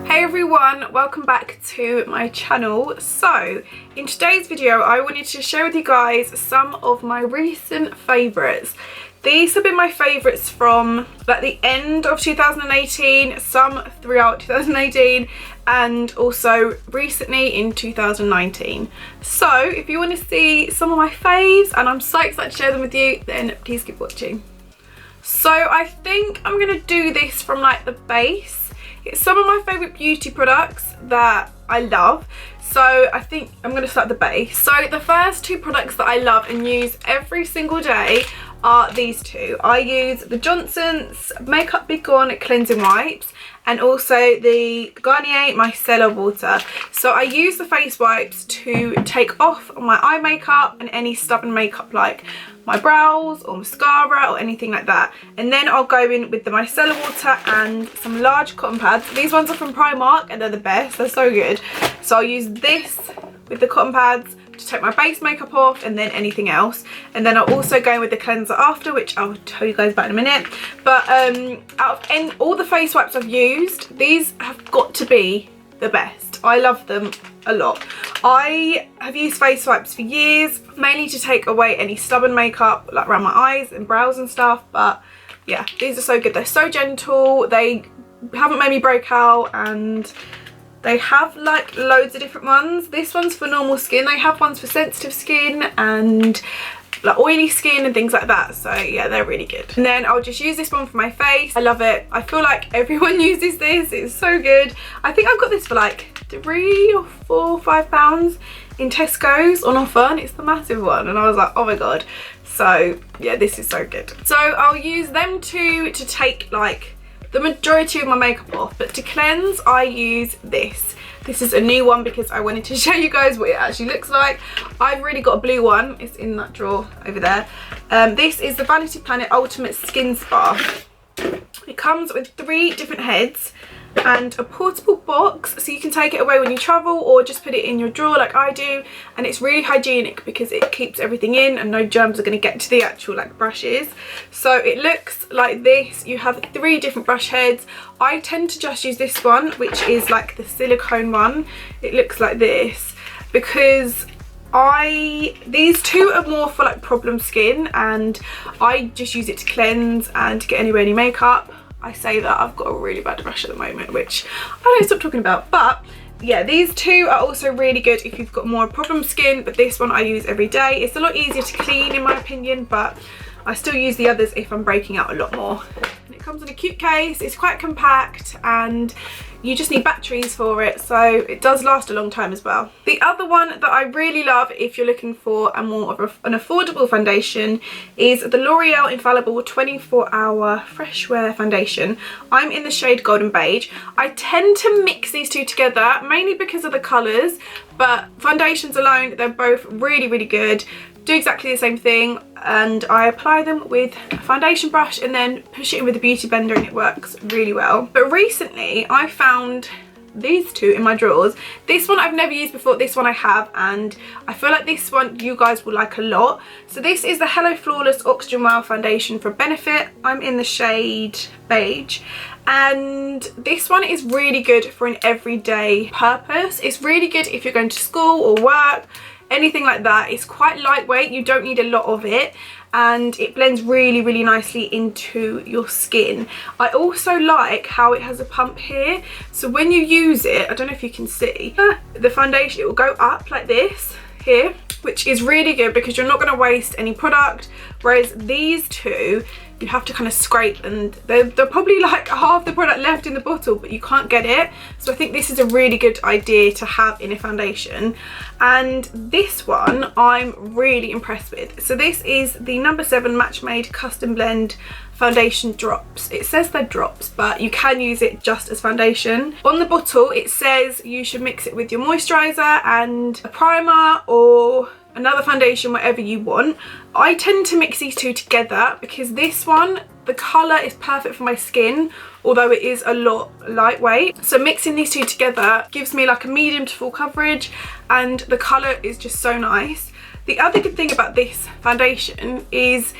Hey everyone, welcome back to my channel. So in today's video I wanted to share with you guys some of my recent favourites. These have been my favourites from like the end of 2018, some throughout 2018 and also recently in 2019. So if you want to see some of my faves and I'm so excited to share them with you, then please keep watching. So I think I'm going to do this from like the base. It's some of my favourite beauty products that I love. So I think I'm going to start at the base. So the first two products that I love and use every single day are these two. I use the Johnson's Makeup Big One Cleansing Wipes and also the Garnier Micellar Water. So I use the face wipes to take off my eye makeup and any stubborn makeup like my brows or mascara or anything like that. And then I'll go in with the micellar water and some large cotton pads. These ones are from Primark and they're the best, they're so good. So I'll use this with the cotton pads to take my base makeup off and then anything else. And then I'll also go in with the cleanser after, which I'll tell you guys about in a minute. But out of all the face wipes I've used, these have got to be the best. I love them a lot. I have used face wipes for years, mainly to take away any stubborn makeup like around my eyes and brows and stuff, but yeah, these are so good. They're so gentle, they haven't made me break out, and they have like loads of different ones. This one's for normal skin, they have ones for sensitive skin and like oily skin and things like that. So yeah, they're really good. And then I'll just use this one for my face. I love it. I feel like everyone uses this. It's so good. I think I've got this for like £3 or £4 or £5 in Tesco's on offer, and it's the massive one, and I was like, oh my god. So yeah, this is so good. So I'll use them two to take like the majority of my makeup off, but to cleanse I use this. This is a new one because I wanted to show you guys what it actually looks like. I've really got a blue one. It's in that drawer over there. This is the Vanity Planet Ultimate Skin Spa. It comes with 3 different heads and a portable box, so you can take it away when you travel or just put it in your drawer like I do. And it's really hygienic because it keeps everything in and no germs are going to get to the actual like brushes. So it looks like this. You have 3 different brush heads. I tend to just use this one, which is like the silicone one. It looks like this because these two are more for like problem skin, and I just use it to cleanse and to get any makeup. I say that I've got a really bad brush at the moment, which I don't stop talking about. But yeah, these two are also really good if you've got more problem skin, but this one I use every day. It's a lot easier to clean in my opinion, but I still use the others if I'm breaking out a lot more. And it comes in a cute case. It's quite compact and you just need batteries for it, so it does last a long time as well. The other one that I really love if you're looking for a more of an affordable foundation is the L'Oreal Infallible 24-Hour Fresh Wear Foundation. I'm in the shade Golden Beige. I tend to mix these two together mainly because of the colours, but foundations alone, they're both really good. Do exactly the same thing, and I apply them with a foundation brush and then push it in with a beauty blender, and it works really well. But recently I found these two in my drawers. This one I've never used before, this one I have, and I feel like this one you guys will like a lot. So this is the Hello Flawless Oxygen Wow Foundation for Benefit. I'm in the shade Beige, and this one is really good for an everyday purpose. It's really good if you're going to school or work, anything like that. It's quite lightweight, you don't need a lot of it, and it blends really nicely into your skin. I also like how it has a pump here, so when you use it, I don't know if you can see, the foundation, it will go up like this here, which is really good because you're not going to waste any product, whereas these two you have to kind of scrape, and they're probably like half the product left in the bottle, but you can't get it. So I think this is a really good idea to have in a foundation. And this one I'm really impressed with. So this is the No. 7 Match Made Custom Blend Foundation Drops. It says they're drops, but you can use it just as foundation. On the bottle it says you should mix it with your moisturiser and a primer or another foundation, whatever you want. I tend to mix these two together because this one, the colour is perfect for my skin, although it is a lot lightweight. So mixing these two together gives me like a medium to full coverage, and the colour is just so nice. The other good thing about this foundation is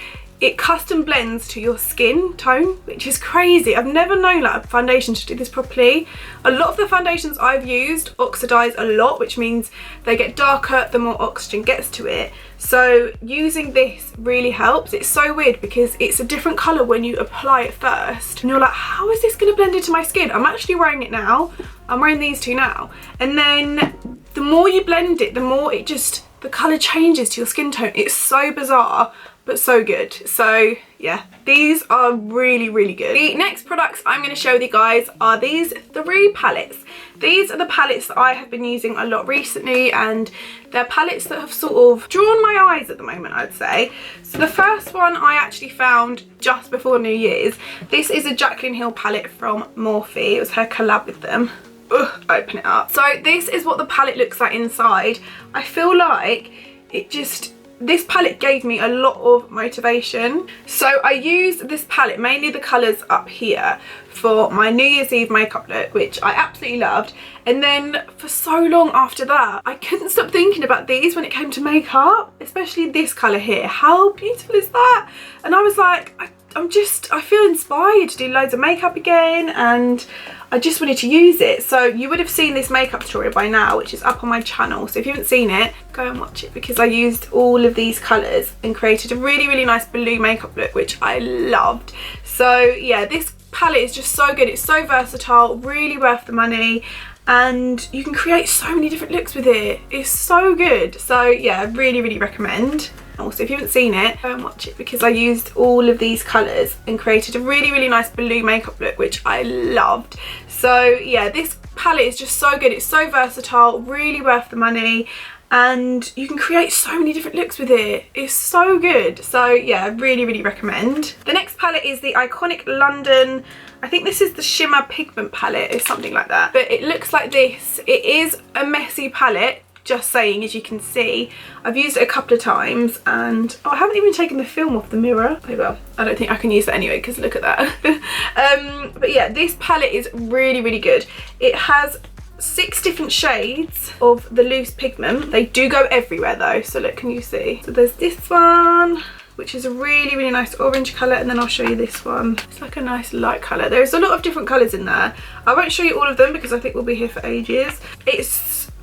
it custom blends to your skin tone, which is crazy. I've never known like a foundation to do this properly. A lot of the foundations I've used oxidize a lot, which means they get darker the more oxygen gets to it. So using this really helps. It's so weird because it's a different colour when you apply it first. And you're like, how is this going to blend into my skin? I'm actually wearing it now. I'm wearing these two now. And then the more you blend it, the more it just, the colour changes to your skin tone. It's so bizarre, but so good. So yeah, these are really, really good. The next products I'm going to share with you guys are these 3 palettes. These are the palettes that I have been using a lot recently, and they're palettes that have sort of drawn my eyes at the moment, I'd say. So the first one I actually found just before New Year's. This is a Jaclyn Hill palette from Morphe. It was her collab with them. Ugh, open it up. So this is what the palette looks like inside. I feel like it just, this palette gave me a lot of motivation. So I used this palette, mainly the colours up here, for my New Year's Eve makeup look, which I absolutely loved. And then for so long after that, I couldn't stop thinking about these when it came to makeup, especially this colour here. How beautiful is that? And I was like, I feel inspired to do loads of makeup again, and I just wanted to use it. So you would have seen this makeup tutorial by now, which is up on my channel. So if you haven't seen it, go and watch it, because I used all of these colours and created a really, really nice blue makeup look, which I loved. So yeah, this palette is just so good. It's so versatile, really worth the money, and you can create so many different looks with it. It's so good. So yeah, really, really recommend. Also, if you haven't seen it, go and watch it, because I used all of these colours and created a really, really nice blue makeup look, which I loved. So yeah, this palette is just so good. It's so versatile, really worth the money, and you can create so many different looks with it. It's so good. So yeah, really, really recommend. The next palette is the iconic London, I think this is the Shimmer Pigment palette, or something like that. But it looks like this. It is a messy palette, just saying, as you can see. I've used it a couple of times, and I haven't even taken the film off the mirror. Oh well, I don't think I can use that anyway, because look at that. But yeah, this palette is really, really good. It has 6 different shades of the loose pigment. They do go everywhere though, so look, can you see? So there's this one, which is a really, really nice orange colour, and then I'll show you this one. It's like a nice light colour. There's a lot of different colours in there. I won't show you all of them because I think we'll be here for ages.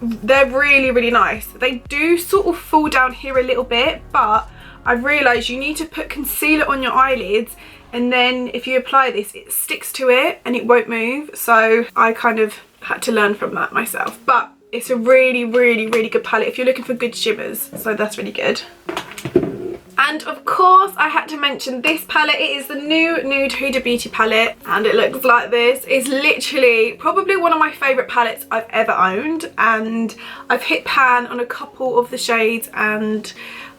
They're really, really nice. They do sort of fall down here a little bit, but I've realised you need to put concealer on your eyelids, and then if you apply this, it sticks to it and it won't move. So I kind of had to learn from that myself, but it's a really, really, really good palette if you're looking for good shimmers. So that's really good. And of course I had to mention this palette. It is the new Nude Huda Beauty palette, and it looks like this. It's literally probably one of my favourite palettes I've ever owned, and I've hit pan on a couple of the shades and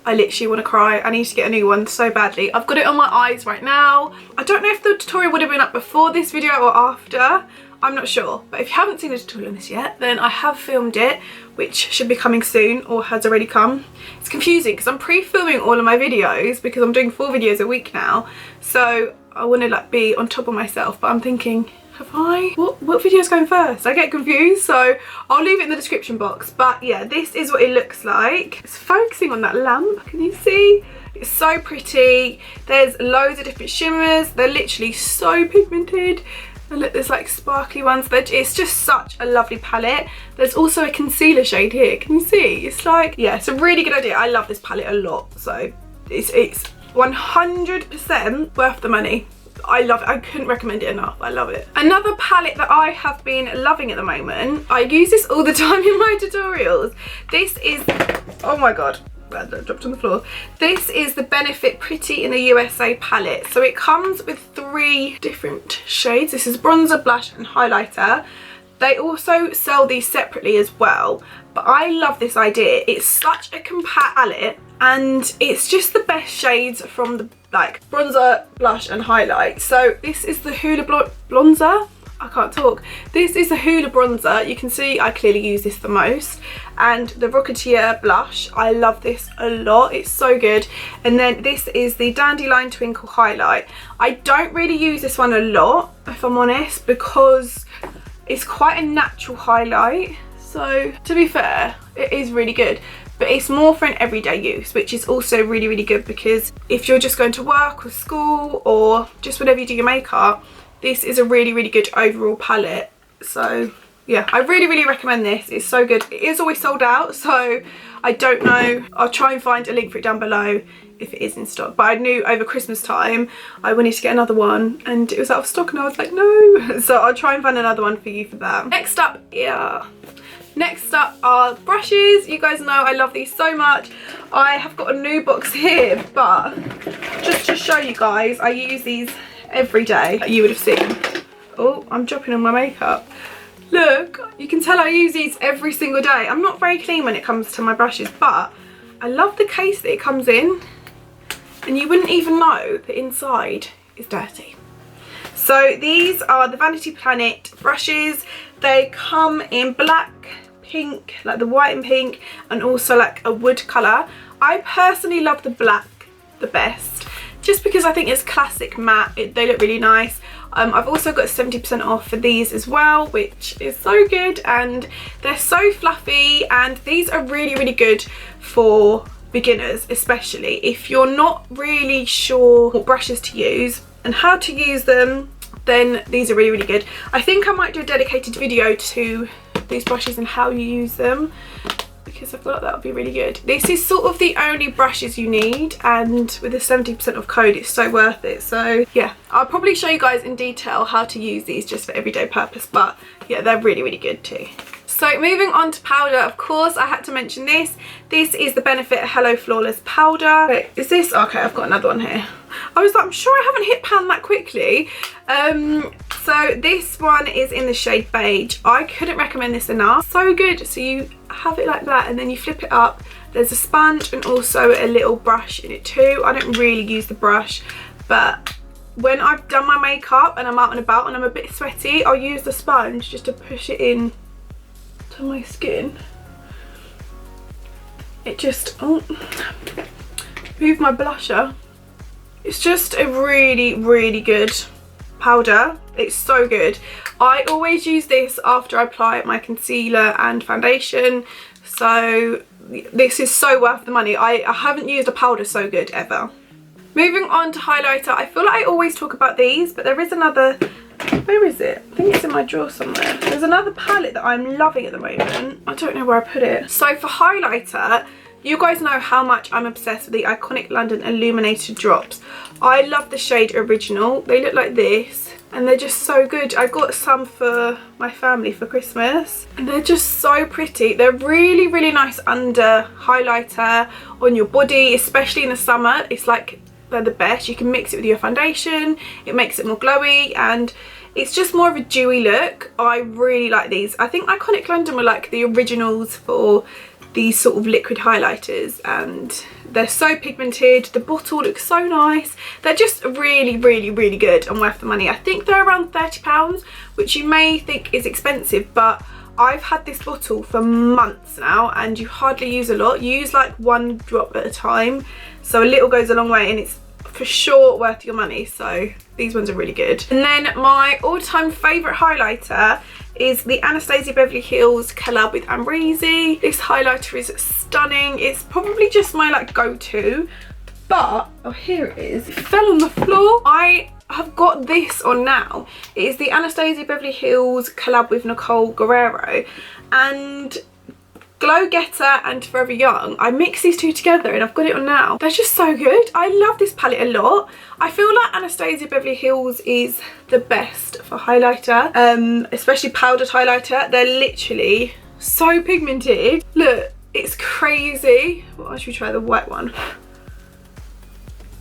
I literally want to cry. I need to get a new one so badly. I've got it on my eyes right now. I don't know if the tutorial would have been up before this video or after. I'm not sure, but if you haven't seen the tutorial on this yet, then I have filmed it, which should be coming soon or has already come. It's confusing because I'm pre-filming all of my videos because I'm doing 4 videos a week now, so I want to like be on top of myself, but I'm thinking, have I? What video's going first? I get confused, so I'll leave it in the description box. But yeah, this is what it looks like. It's focusing on that lamp, can you see? It's so pretty. There's loads of different shimmers. They're literally so pigmented. And look, there's like sparkly ones. It's just such a lovely palette. There's also a concealer shade here. Can you see? It's like, yeah, it's a really good idea. I love this palette a lot. So it's 100% worth the money. I love it. I couldn't recommend it enough. I love it. Another palette that I have been loving at the moment. I use this all the time in my tutorials. This is, oh my God. That dropped on the floor. This is the Benefit Pretty in the USA palette. So it comes with 3 different shades. This is bronzer, blush and highlighter. They also sell these separately as well, but I love this idea. It's such a compact palette, and it's just the best shades from the like bronzer, blush and highlight. So this is the Hoola Bronzer. I can't talk. This is the Hoola bronzer. You can see I clearly use this the most. And the Rocketeer blush. I love this a lot. It's so good. And then this is the Dandelion Twinkle highlight. I don't really use this one a lot, if I'm honest, because it's quite a natural highlight. So to be fair, it is really good. but it's more for an everyday use, which is also really, really good, because if you're just going to work or school or just whenever you do your makeup, this is a really, really good overall palette. So yeah, I really, really recommend this. It's so good. It is always sold out, so I don't know. I'll try and find a link for it down below if it is in stock, but I knew over Christmas time I wanted to get another one and it was out of stock, and I was like, no. So I'll try and find another one for you for that. Next up, next up are brushes. You guys know I love these so much. I have got a new box here, but just to show you guys, I use these every day. You would have seen. Oh, I'm dropping on my makeup. Look, you can tell I use these every single day. I'm not very clean when it comes to my brushes, but I love the case that it comes in, and you wouldn't even know that inside is dirty. So these are the Vanity Planet brushes. They come in black, pink, like the white and pink, and also like a wood colour. I personally love the black the best, just because I think it's classic matte. They look really nice. I've also got 70% off for these as well, which is so good, and they're so fluffy, and these are really, really good for beginners, especially if you're not really sure what brushes to use and how to use them. Then these are really, really good. I think I might do a dedicated video to these brushes and how you use them, because I feel like that would be really good. This is sort of the only brushes you need, and with the 70% off code, it's so worth it. So yeah, I'll probably show you guys in detail how to use these just for everyday purpose, but yeah, they're really, really good too. So moving on to powder, of course I had to mention this. This is the Benefit Hello Flawless powder. Wait, is this? Okay, I've got another one here. I was like, I'm sure I haven't hit pan that quickly. So this one is in the shade Beige. I couldn't recommend this enough. So good. So you have it like that, and then you flip it up. There's a sponge and also a little brush in it too. I don't really use the brush, but when I've done my makeup and I'm out and about and I'm a bit sweaty, I'll use the sponge just to push it in to my skin. It just, oh, move my blusher. It's just a really, really good powder. It's so good. I always use this after I apply my concealer and foundation, so this is so worth the money. I haven't used a powder so good ever. Moving on to highlighter, I feel like I always talk about these, but there is another, where is it? I think it's in my drawer somewhere. There's another palette that I'm loving at the moment. I don't know where I put it. So for highlighter, you guys know how much I'm obsessed with the Iconic London Illuminated Drops. I love the shade Original. They look like this, and they're just so good. I got some for my family for Christmas, and they're just so pretty. They're really, really nice under highlighter on your body, especially in the summer. It's like they're the best. You can mix it with your foundation. It makes it more glowy, and it's just more of a dewy look. I really like these. I think Iconic London were like the originals for these sort of liquid highlighters, and they're so pigmented. The bottle looks so nice. They're just really, really, really good and worth the money. I think they're around £30, which you may think is expensive, but I've had this bottle for months now, and you hardly use a lot. You use like one drop at a time, so a little goes a long way, and it's for sure worth your money. So these ones are really good. And then my all-time favourite highlighter is the Anastasia Beverly Hills collab with Amyrose. This highlighter is stunning. It's probably just my like go-to, but oh, here it is. It fell on the floor. I have got this on now. It is the Anastasia Beverly Hills collab with Nicole Guerrero, and Glow Getter and Forever Young. I mix these two together and I've got it on now. They're just so good. I love this palette a lot. I feel like Anastasia Beverly Hills is the best for highlighter, especially powdered highlighter. They're literally so pigmented. Look, it's crazy. Well, should we try the white one?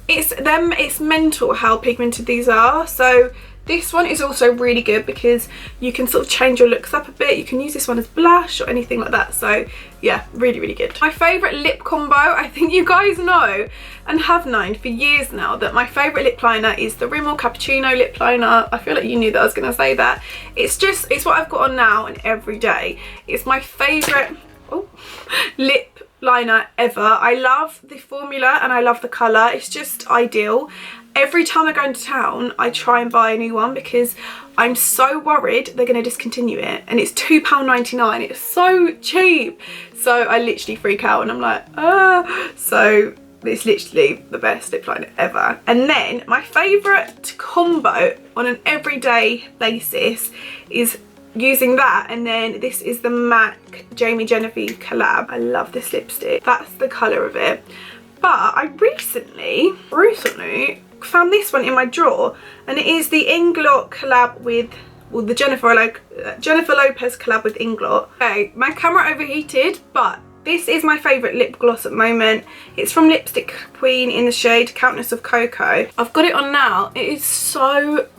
It's mental how pigmented these are. So this one is also really good because you can sort of change your looks up a bit. You can use this one as blush or anything like that. So yeah, really, really good. My favourite lip combo, I think you guys know and have known for years now that my favourite lip liner is the Rimmel Cappuccino lip liner. I feel like you knew that I was going to say that. It's what I've got on now and every day. It's my favourite lip liner ever. I love the formula and I love the colour. It's just ideal, every time I go into town I try and buy a new one because I'm so worried they're going to discontinue it, and it's £2.99. It's so cheap, so I literally freak out and I'm like, ah. So it's literally the best lip liner ever. And then my favourite combo on an everyday basis is using that, and then this is the MAC Jamie Genevieve collab. I love this lipstick. That's the colour of it. But I recently found this one in my drawer, and it is the Inglot collab with, well, the Jennifer Lopez collab with Inglot. Okay, my camera overheated, but this is my favourite lip gloss at the moment. It's from Lipstick Queen in the shade Countess of Cocoa. I've got it on now. It is so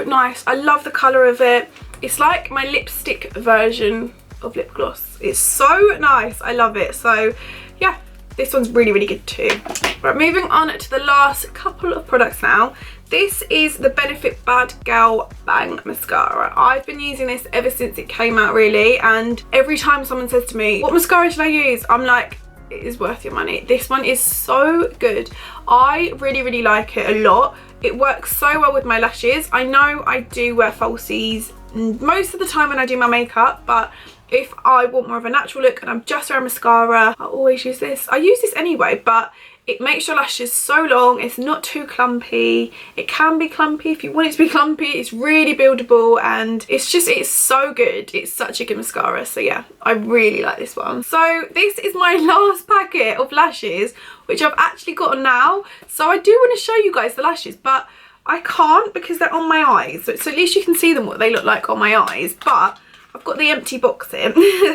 nice. I love the colour of it. It's like my lipstick version of lip gloss. It's so nice. I love it. So yeah, this one's really good too. Right, moving on to the last couple of products now. This is the Benefit Bad Gal Bang Mascara. I've been using this ever since it came out, really, and every time someone says to me, what mascara should I use? I'm like, it is worth your money. This one is so good. I really like it a lot. It works so well with my lashes. I know I do wear falsies most of the time when I do my makeup, but if I want more of a natural look and I'm just wearing mascara, I always use this. I use this anyway, but it makes your lashes so long. It's not too clumpy. It can be clumpy if you want it to be clumpy. It's really buildable, and it's so good. It's such a good mascara. So yeah, I really like this one. So this is my last packet of lashes, which I've actually got on now. So I do want to show you guys the lashes, but I can't because they're on my eyes. So at least you can see them, what they look like on my eyes. But I've got the empty box here.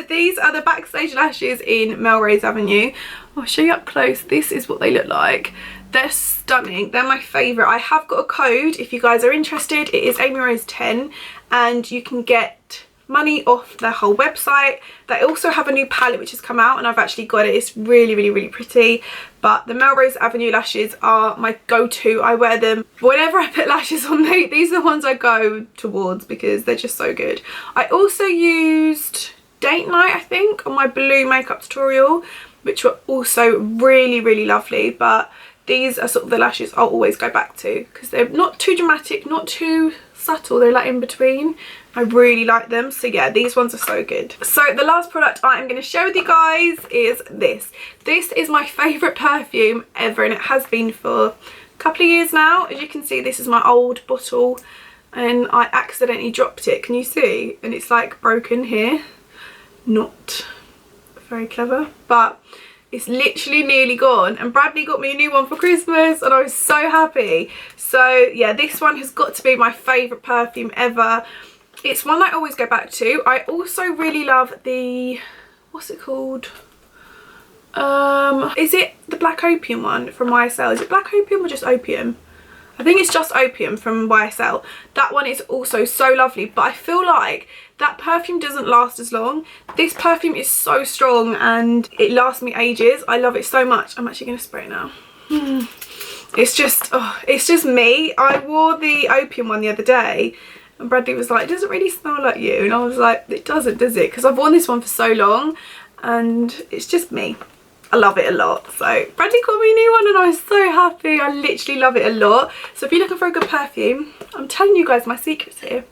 These are the Backstage lashes in Melrose Avenue. I'll show you up close. This is what they look like. They're stunning. They're my favourite. I have got a code if you guys are interested. It is amyrose10, and you can get money off their whole website. They also have a new palette which has come out, and I've actually got it. It's really pretty. But the Melrose Avenue lashes are my go-to. I wear them whenever I put lashes on. These are the ones I go towards because they're just so good. I also used Date Night, I think, on my blue makeup tutorial, which were also really lovely. But these are sort of the lashes I'll always go back to because they're not too dramatic, not too subtle. They're like in between. I really like them. So yeah, these ones are so good. So the last product I'm going to share with you guys is this. This is my favourite perfume ever, and it has been for a couple of years now. As you can see, this is my old bottle, and I accidentally dropped it. Can you see? And it's like broken here. Not very clever, but it's literally nearly gone, and Bradley got me a new one for Christmas and I was so happy. So yeah, this one has got to be my favourite perfume ever. It's one I always go back to. I also really love the, what's it called? Is it the Black Opium one from YSL? Is it Black Opium or just Opium? I think it's just Opium from YSL. That one is also so lovely, but I feel like that perfume doesn't last as long. This perfume is so strong and it lasts me ages. I love it so much. I'm actually going to spray it now. It's just me. I wore the Opium one the other day, and Bradley was like, it doesn't really smell like you. And I was like, it doesn't, does it? Because I've worn this one for so long and it's just me. I love it a lot. So Bradley got me a new one and I was so happy. I literally love it a lot. So if you're looking for a good perfume, I'm telling you guys my secrets here.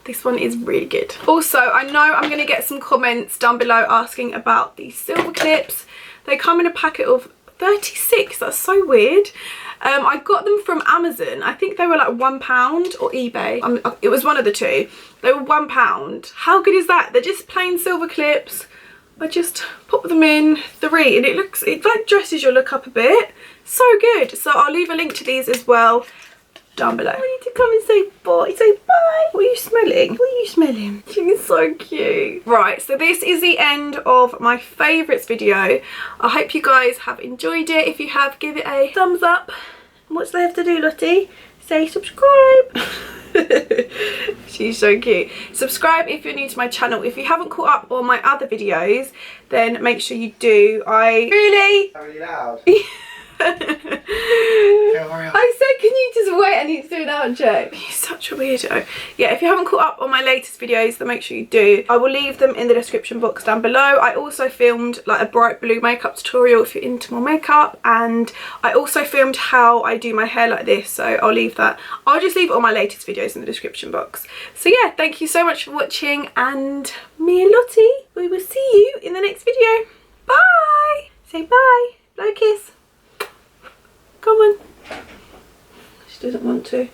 This one is really good. Also, I know I'm going to get some comments down below asking about these silver clips. They come in a packet of 36. That's so weird. I got them from Amazon. I think they were like £1 or eBay. It was one of the two. They were £1. How good is that? They're just plain silver clips. I just pop them in 3 and it like dresses your look up a bit. So good. So I'll leave a link to these as well down below. I need to come and say bye. Say bye. What are you smelling? What are you smelling? She's so cute. Right, so this is the end of my favourites video. I hope you guys have enjoyed it. If you have, give it a thumbs up. What do they have to do, Lottie? Say subscribe. She's so cute. Subscribe if you're new to my channel. If you haven't caught up on my other videos, then make sure you do. Really loud. I said, can you just wait I need to do an outro. He's such a weirdo. Yeah, if you haven't caught up on my latest videos, then make sure you do. I will leave them in the description box down below. I also filmed like a bright blue makeup tutorial if you're into more makeup, and I also filmed how I do my hair like this, so I'll leave that. I'll just leave all my latest videos in the description box. So yeah, thank you so much for watching, and me and Lottie, we will see you in the next video. Bye! Say bye. Blow a kiss. Come on. She doesn't want to.